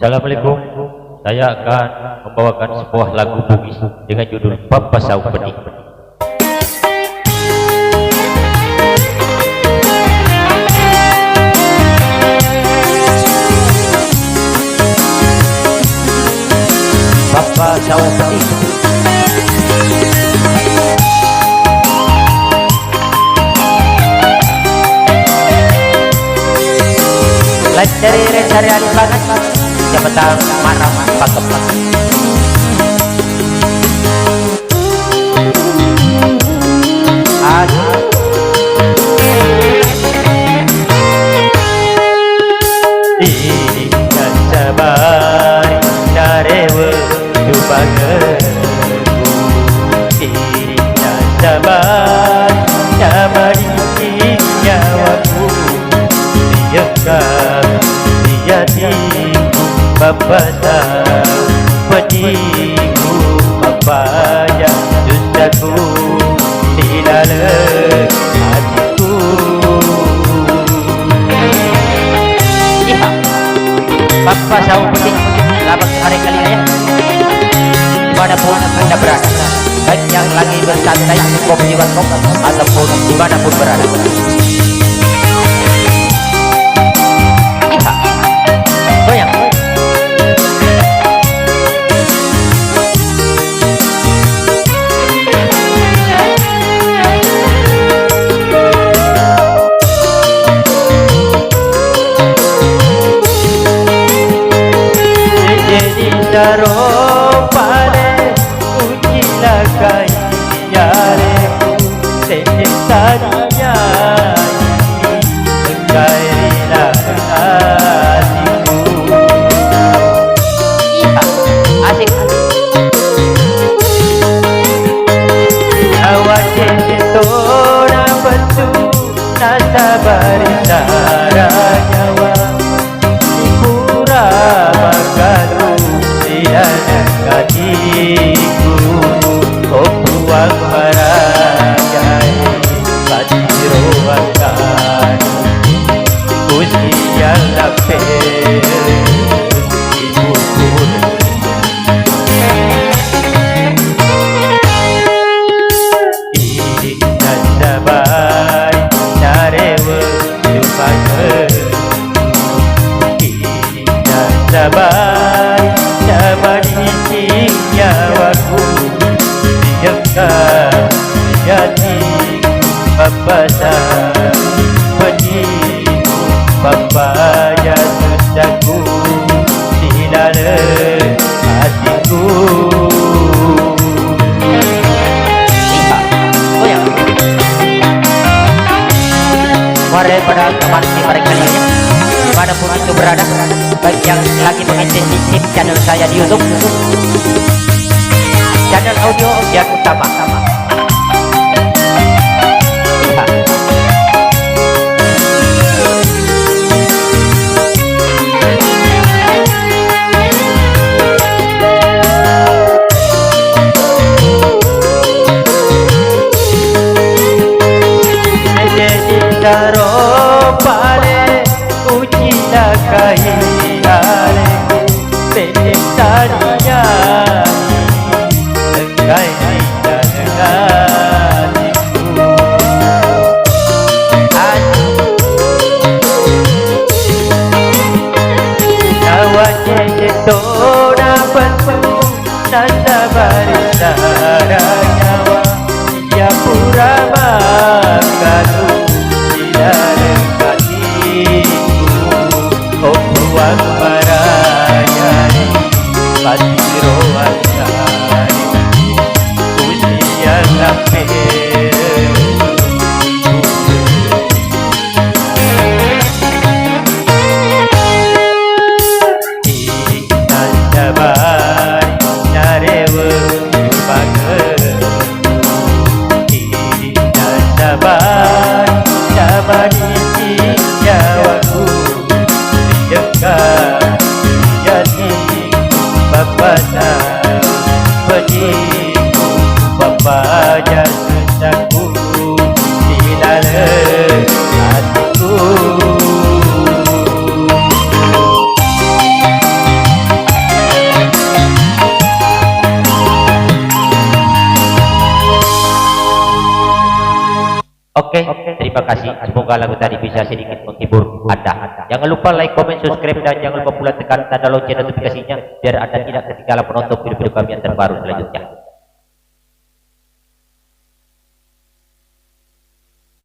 Assalamualaikum. Saya akan membawakan sebuah lagu bugis dengan judul Papa Sau Pedih. Papa Sau Pedih. Cari banget jabatan marah pakem tidak sabar narewe dubangeku tidak sabar nyamari nyawaku diekam jadiku Bapa Sau Pedihku Bapa yang susahku di dalam hatiku. Iya, Papa Sau Pedih, selamat hari kalian ya. Dimanapun anda berada, baik yang lagi bersantai di warkop ataupun dimanapun berada. Daro pare ujilah kayareku setanya engkailah hatiku. Iya, asik. Awak tora betul nasa barisara nyawa pura bagalu hatiku oh buang marajai patiroakan usian lapel ibuku idik dan sabai narewe dupangeku idik dan sabai nyamari nyawaku diekam jadiku Bapa Sau Pedihku Bapa yang susahku di dalam hatiku. Mari pada teman mereka kalian dimanapun itu berada, baik yang lagi mengintensif channel saya di YouTube, channel audio yang utama. Daro pare ujilah kayareku setanya engkailah hatiku. Awak tora betul nasa barisara nyawa ia pura bagalu hatiku oh buang marajai Oke, terima kasih. Semoga lagu tadi bisa sedikit menghibur Anda. Jangan lupa like, comment, subscribe, dan jangan lupa pula tekan tanda lonceng notifikasinya biar Anda tidak ketinggalan menonton video-video kami yang terbaru selanjutnya.